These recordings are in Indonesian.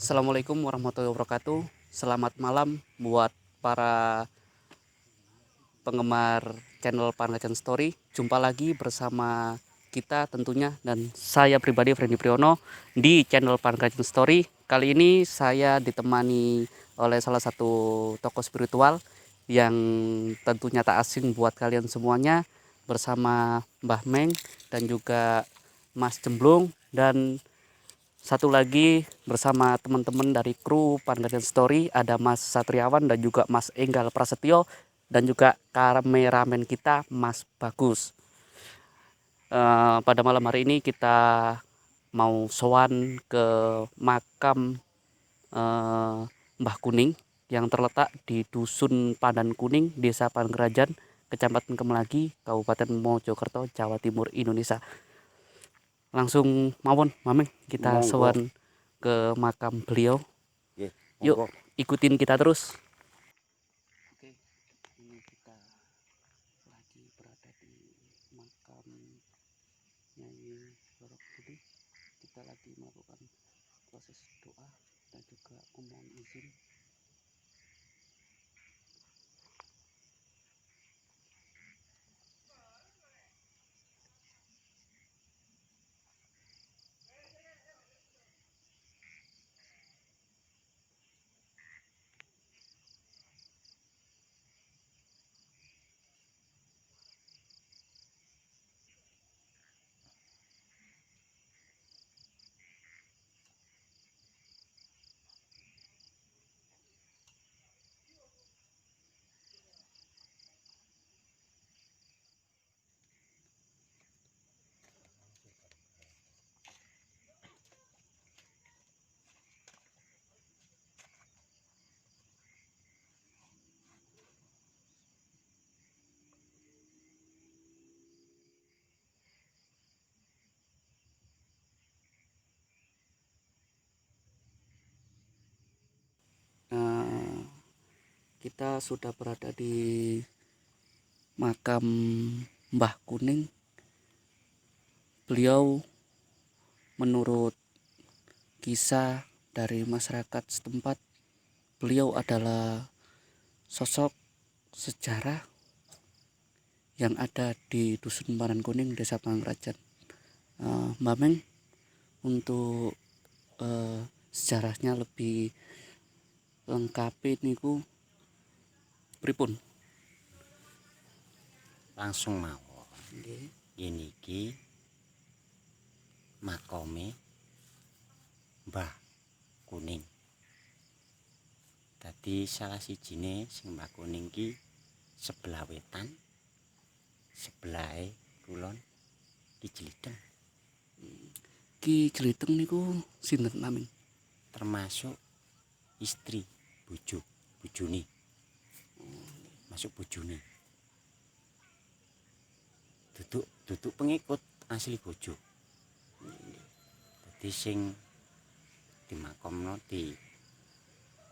Assalamualaikum warahmatullahi wabarakatuh. Selamat malam buat para penggemar channel Pangacan Story. Jumpa lagi bersama kita tentunya dan saya pribadi Frendy Priyono di channel Pangacan Story. Kali ini saya ditemani oleh salah satu tokoh spiritual yang tentunya tak asing buat kalian semuanya, bersama Mbah Meng dan juga Mas Jemblung, dan satu lagi bersama teman-teman dari kru Pandadan Story, ada Mas Satriawan dan juga Mas Enggal Prasetyo, dan juga kameramen kita Mas Bagus. Pada malam hari ini kita mau sowan ke makam Mbah Kuning yang terletak di Dusun Pandan Kuning, Desa Panggerajan, Kecamatan Kemelagi, Kabupaten Mojokerto, Jawa Timur, Indonesia. Langsung mawon Mameng kita Monggo. sowan ke makam beliau. Nggih, Yuk monggo. ikutin kita terus. Oke, ini kita lagi berada di makam Nyai Roro Kidul. Kita lagi melakukan proses doa dan juga memohon izin. Kita sudah berada di makam Mbah Kuning. Beliau menurut kisah dari masyarakat setempat, beliau adalah sosok sejarah yang ada di Dusun Pandan Kuning, Desa Panggerajan. Mbak Meng, untuk sejarahnya lebih lengkap niku pripun? Langsung mawon. Nggih. Ini iki makome Mbah Kuning. Dadi salah sijine sing Mbah Kuning ki sebelah wetan, sebelahe kulon Ki Jlideng. Ki Jlideng niku sinten naming? Termasuk istri bojone. Masuk bojone. Duduk pengikut asli bojo. Dadi sing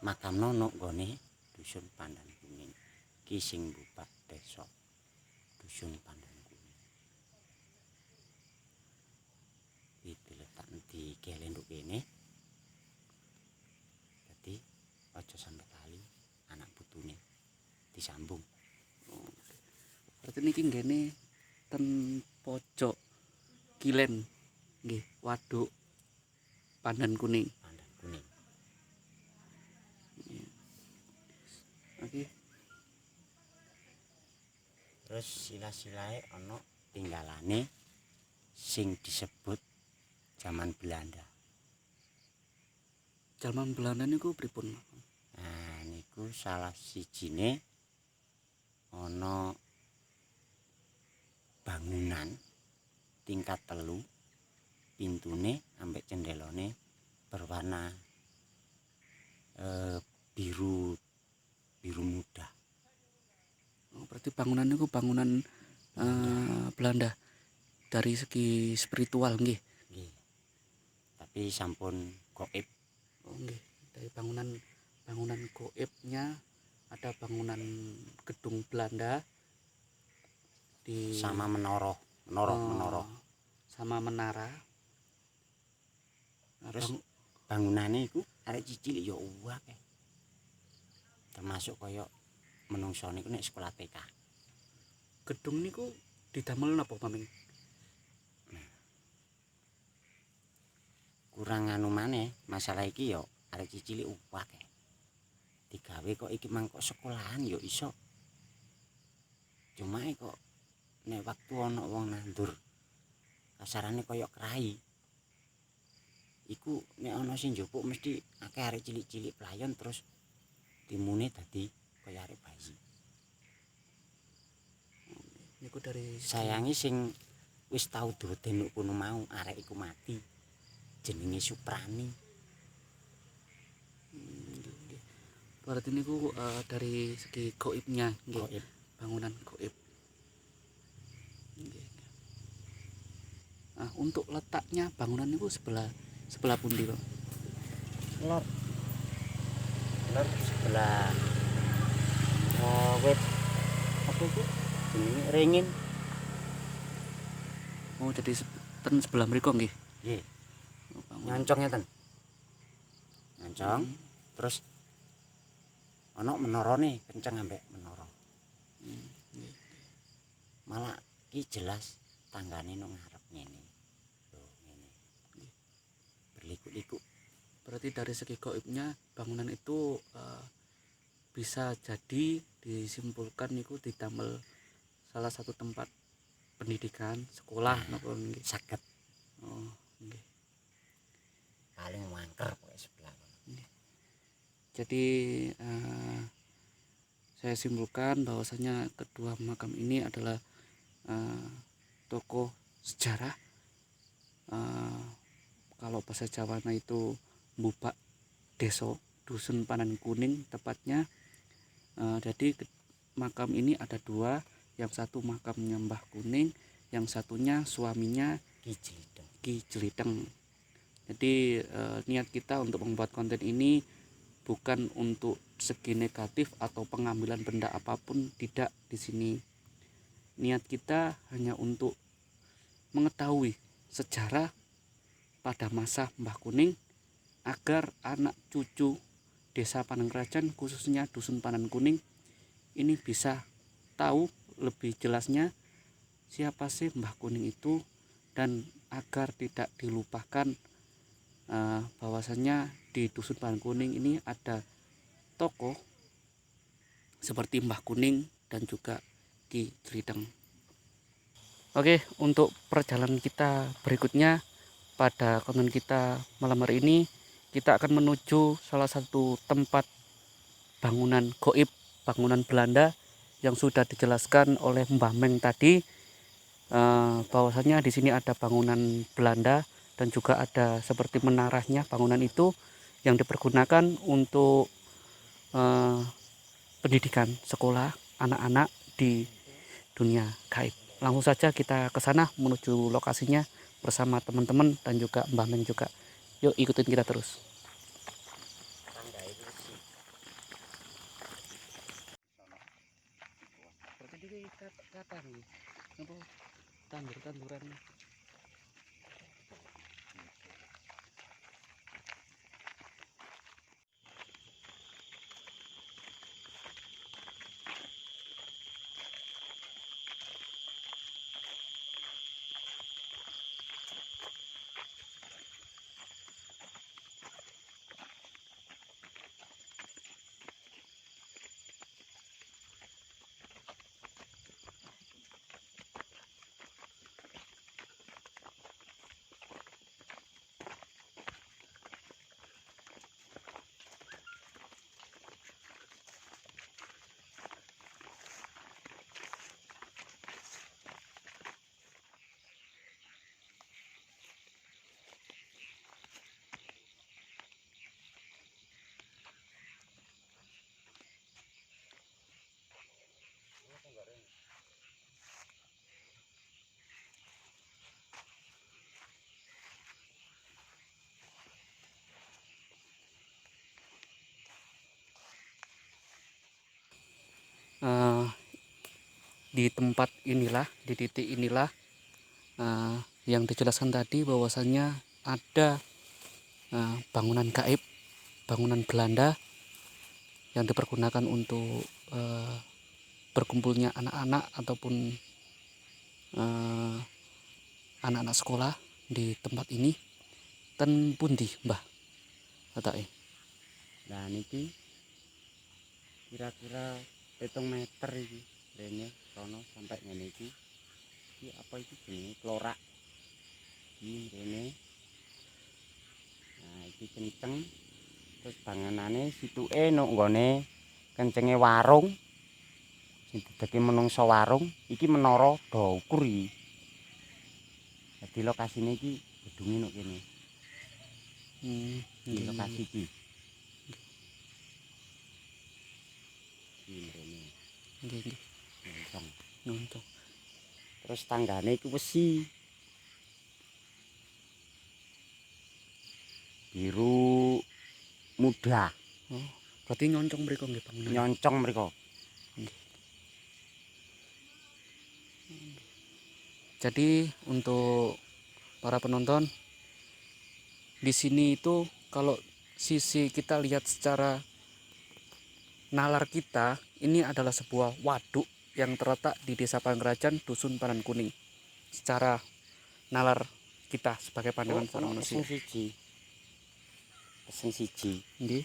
makamno nok gone Dusun Pandan Kuning. Ki sing bupat desa Dusun Pandan Kuning. Iki letak di gelenduk kene. Dadi aja sampe kali anak putune disambung. Berarti niki nggene ten pojok kilen nggih, waduk Pandan Kuning. Pandan Kuning. Oke. Terus sila-silae ana tinggalane sing disebut zaman Belanda. Zaman Belanda niku pripun? Nah, niku salah sijine ana bangunan tingkat telu, pintune ambek cendelone berwarna biru muda. Oh, berarti bangunan niku bangunan Belanda dari segi spiritual nggih. Nggih. Tapi sampun gaib. Oh nggih, dari bangunan goibnya ada bangunan gedung Belanda di Sama menara. sama menara. Nah, Terus bangunane iku arek cilik ya akeh. Termasuk kaya menungso niku nek sekolah TK. Gedung niku didamel napa Maming? Kurang anu maneh, masalah iki ya arek cilik akeh. Digawe kok iki mangkok sekolahan ya iso. Cuma kok nek waktu ana wong nandur kasarane kaya krai. Iku nek ana sing njupuk mesti akeh arek cilik-cilik playon terus timune dadi kaya arek bayi. Niku dari Sayangi sing wis tau doden kono mau arek iku mati. Jenenge Suprani. berarti niku dari segi goibnya nggih. Goib. Bangunan goib. Nggih. Nah, untuk letaknya bangunan niku sebelah pundi, Pak? Lor. Lor sebelah wit apa itu? Jenenge ringin. Oh, jadi ten sebelah mriku nggih. Nggih. Oh, bangunan. Nyoncong ngeten. Nyoncong terus ana menorone kenceng ambek menara. Nggih. Malah ki jelas tanggane nang ngarep ngene. Lho ngene. Berliku-liku. Berarti dari segi goibnya bangunan itu bisa jadi disimpulkan niku didamel salah satu tempat pendidikan, sekolah napa nggih. Saged Oh, nggih. paling mangker kok sebelah. Jadi saya simpulkan bahwasanya kedua makam ini adalah tokoh sejarah. Kalau bahasa Jawana itu Mbubak Deso, Dusun Panan Kuning tepatnya. Jadi makam ini ada dua, yang satu makamnya Mbah Kuning, yang satunya suaminya Ki Jeliteng. Jadi niat kita untuk membuat konten ini bukan untuk segi negatif atau pengambilan benda apapun, tidak di sini. Niat kita hanya untuk mengetahui sejarah pada masa Mbah Kuning agar anak cucu Desa Panenkrajan khususnya Dusun Panan Kuning ini bisa tahu lebih jelasnya siapa sih Mbah Kuning itu, dan agar tidak dilupakan bahwasannya di Dusun Panan Kuning ini ada tokoh seperti Mbah Kuning dan juga Ki Jeliteng. Oke, untuk perjalanan kita berikutnya pada konten kita malam hari ini, kita akan menuju salah satu tempat bangunan goib, bangunan Belanda yang sudah dijelaskan oleh Mbah Meng tadi, bahwasanya di sini ada bangunan Belanda dan juga ada seperti menaranya bangunan itu yang dipergunakan untuk pendidikan sekolah anak-anak di dunia gaib. Langsung saja kita ke sana menuju lokasinya bersama teman-teman dan juga Mbah Meng juga. Yuk ikutin kita terus. Berarti dia kata nih, apa tandur-tanduran. Di tempat inilah, di titik inilah yang dijelaskan tadi bahwasannya ada bangunan gaib, bangunan Belanda yang dipergunakan untuk berkumpulnya anak-anak ataupun anak-anak sekolah di tempat ini. Ten pundi Mbah katake? Nah niki kira-kira 7 meter iki rene sono sampai ngene iki. Iki apa iki jenenge klorak. Iki rene. Nah iki kenceng. Terus bangunane situke nok nggone kencenge warung. Sing dideke menungso warung, iki menara do ukur iki. Dadi lokasine iki gedunge nok kene. Iki lokasi iki. Iki rene. Nggih. Nyontong. Nonton. Terus tanggane iku wesi. Biru muda. Oh, berarti nyoncong mriko nggih bangunan. Nyoncong mriko. Jadi untuk para penonton di sini itu kalau sisi kita lihat secara nalar kita, ini adalah sebuah waduk yang terletak di Desa Pangrajan, Dusun Pandan Kuning. Secara nalar kita sebagai pandangan seorang manusia. Pesen siji. Nggih.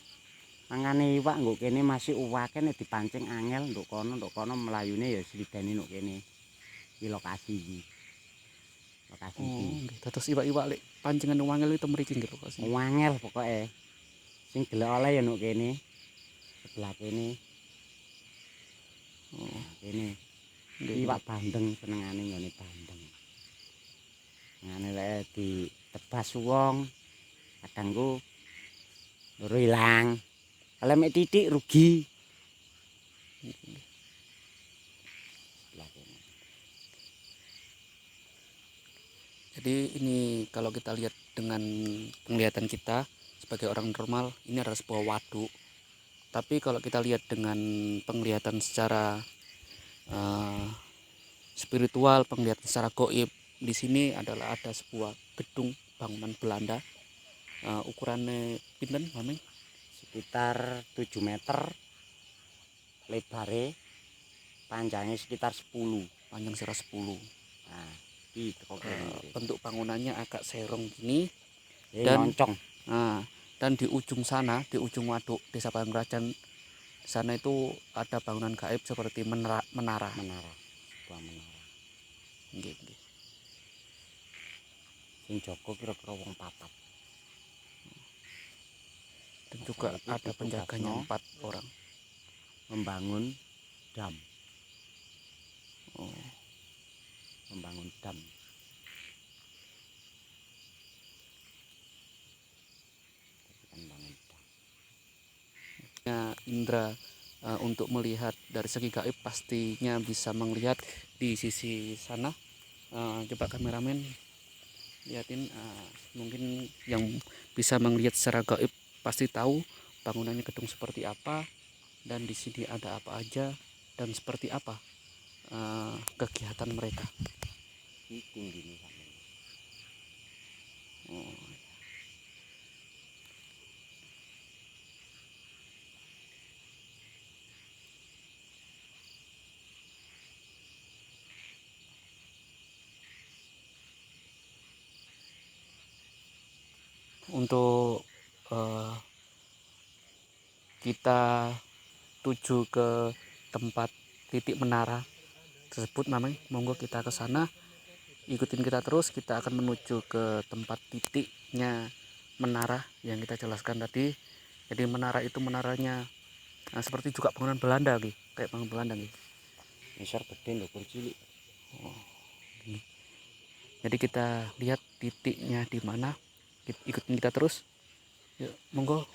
Mangane iwak nggo kene masih uwake nek dipancing angel nduk kono mlayune ya slidane nduk kene. Iki lokasi iki. Lokasi iki. Oh, nggih. Dados iwak-iwak lek pancingan wangel itu mriki nggih lokasi. Wangel pokoke. Sing gelek oleh ya nduk kene. Sebelah kene. Oh, kene. Iwak bandeng senengane nggone bandeng. Ngene lek ditebas wong kadang ku loro ilang. Kalau mek titik rugi. Jadi ini kalau kita lihat dengan penglihatan kita sebagai orang normal, ini adalah sebuah waduk. Tapi kalau kita lihat dengan penglihatan secara spiritual, penglihatan secara goib, di sini adalah ada sebuah gedung bangunan Belanda. Ukurannya pinten, Mameng? Sekitar 7 meter. Lebare panjangnya sekitar 10. Panjang sekitar 10. Nah, bentuk bangunannya agak serong gini dan moncong. Dan di ujung sana, di ujung waduk Desa Pangrajan sana itu ada bangunan gaib seperti menara. Sebuah menara. Nggih. Sing jaga kira-kira wong 4. Dan juga ada penjaganya 4 orang. Membangun dam. Oh. Membangun dam. Indra untuk melihat dari segi gaib pastinya bisa melihat di sisi sana. Coba kameramen lihatin, mungkin yang bisa melihat secara gaib pasti tahu bangunannya gedung seperti apa dan di sini ada apa aja dan seperti apa kegiatan mereka. Oh. Untuk kita tuju ke tempat titik menara tersebut, Mameng, monggo kita ke sana, ikutin kita terus, kita akan menuju ke tempat titiknya menara yang kita jelaskan tadi. Jadi menara itu menaranya seperti juga bangunan Belanda gitu, kayak bangunan Belanda gitu. Besar gede lho, cilik. Oh. Jadi kita lihat titiknya di mana. Ikutin kita terus. Yuk, monggo.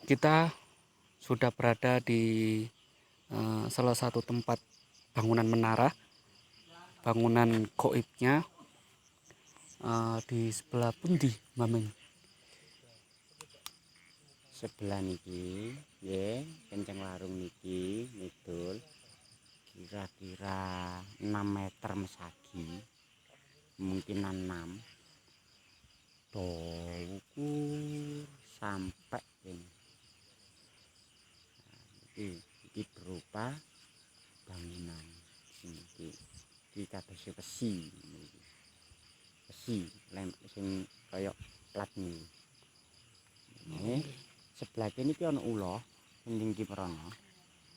Kita sudah berada di salah satu tempat bangunan menara, bangunan goibnya. Di sebelah pundi, Mameng? Sebelah niki, nggih, kenceng warung niki, ngidul. kira-kira 6 meter mesagi, kemungkinan 6. Ukur sampai ini. Iki berupa bangunan sini. Iki kados besi. Besi lem sing kaya plat nih. Ini sebelah kene iki ana ula ning iki Prono.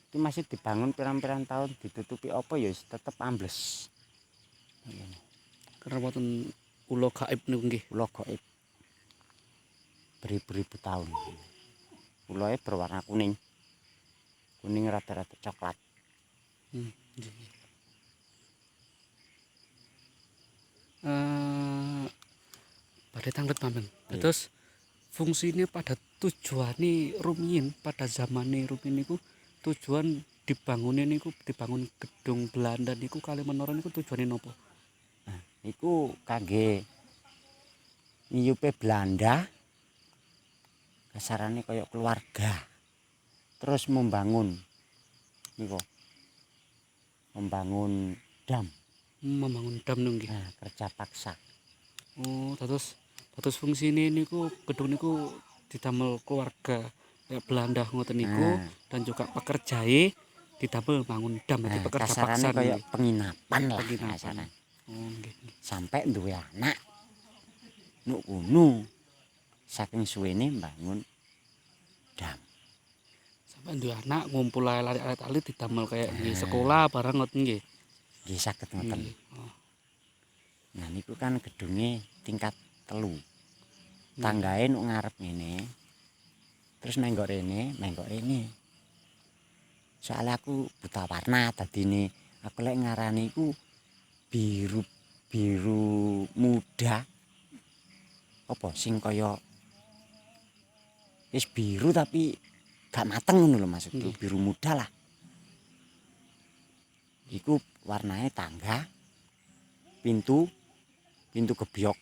Iki masih dibangun pirang-pirang tahun, ditutupi apa ya tetep ambles. Karena wonten ula gaib niku nggih. Ula gaib. Beribu-ribu tahun. Ulae berwarna kuning. Kuning rada-rada coklat. Pada tanglet Pamen. Terus fungsinya pada tujuannya rumiyin pada zamane rumiyin niku tujuan dibangunin niku dibangun gedung Belanda niku kali menara niku tujuane napa? Nah, iku kangge ngiyupe Belanda. Kasarane kaya keluarga. Terus membangun niku. Membangun dam. Membangun dam niku nggih. Nah, kerja paksa. Oh, terus fungsine niku gedung niku didamel keluarga kayak Belanda ngoten niku dan juga pekerjae didamel bangun dam dadi pekerja paksa kaya penginapan lah penginapan. kasarane. Oh, nggih. Sampai duwe anak. Nuk kuno saking suwene bangun dam. Sampai duwe anak ngumpul alit-alit didamel kayak nggih sekolah barang ngoten nggih. Nggih saged ngoten. Oh. Nah niku kan gedunge tingkat 3. Tanggae nuk ngarep ngene. Terus menggok rene. Soalnya aku buta warna dadine aku lek ngarani iku biru muda. Apa sing kaya wis biru tapi gak mateng ngono lho maksudku, biru muda lah. Iku warnanya tangga, pintu gebyok.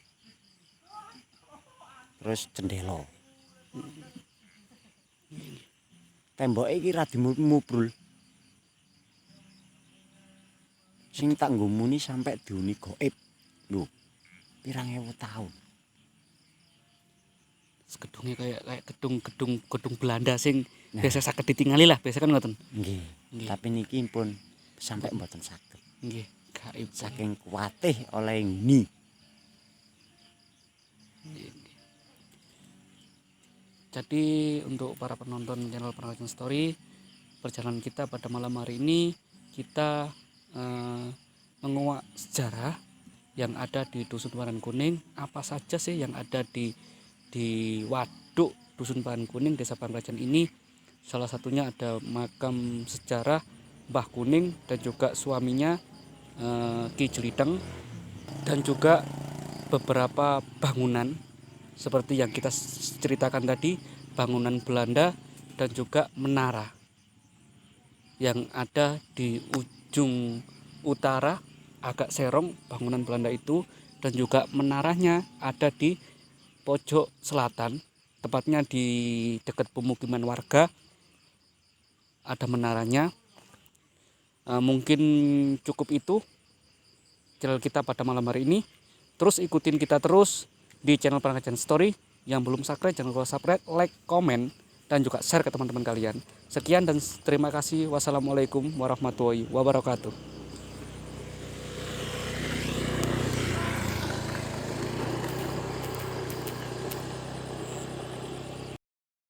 Terus jendela. Temboke iki ra dimubrul. Sing tak nggumuni sampai diuni gaib. Lho, pirang ewu tahun. Gedungnya kayak gedung Belanda sing biasa saged ditingali lah, biasa kan ngoten. Nggih. Tapi niki pun sampai mboten saged. Nggih, gaib Saking kuatih oleh ini. Jadi untuk para penonton channel Perangkatan Story, perjalanan kita pada malam hari ini kita menguak sejarah yang ada di Dusun Paran Kuning. Apa saja sih yang ada di waduk Dusun Paran Kuning, Desa Pangkajan ini? Salah satunya ada makam sejarah Mbah Kuning dan juga suaminya Ki Jeliteng, dan juga beberapa bangunan seperti yang kita ceritakan tadi, bangunan Belanda dan juga menara yang ada di ujung utara agak serong bangunan Belanda itu, dan juga menaranya ada di pojok selatan, tepatnya di dekat pemukiman warga ada menaranya. Mungkin cukup itu channel kita pada malam hari ini. Terus ikutin kita terus di channel Perangkatan Story. Yang belum subscribe jangan lupa subscribe, like, komen, dan juga share ke teman-teman kalian. Sekian dan terima kasih. Wassalamualaikum warahmatullahi wabarakatuh.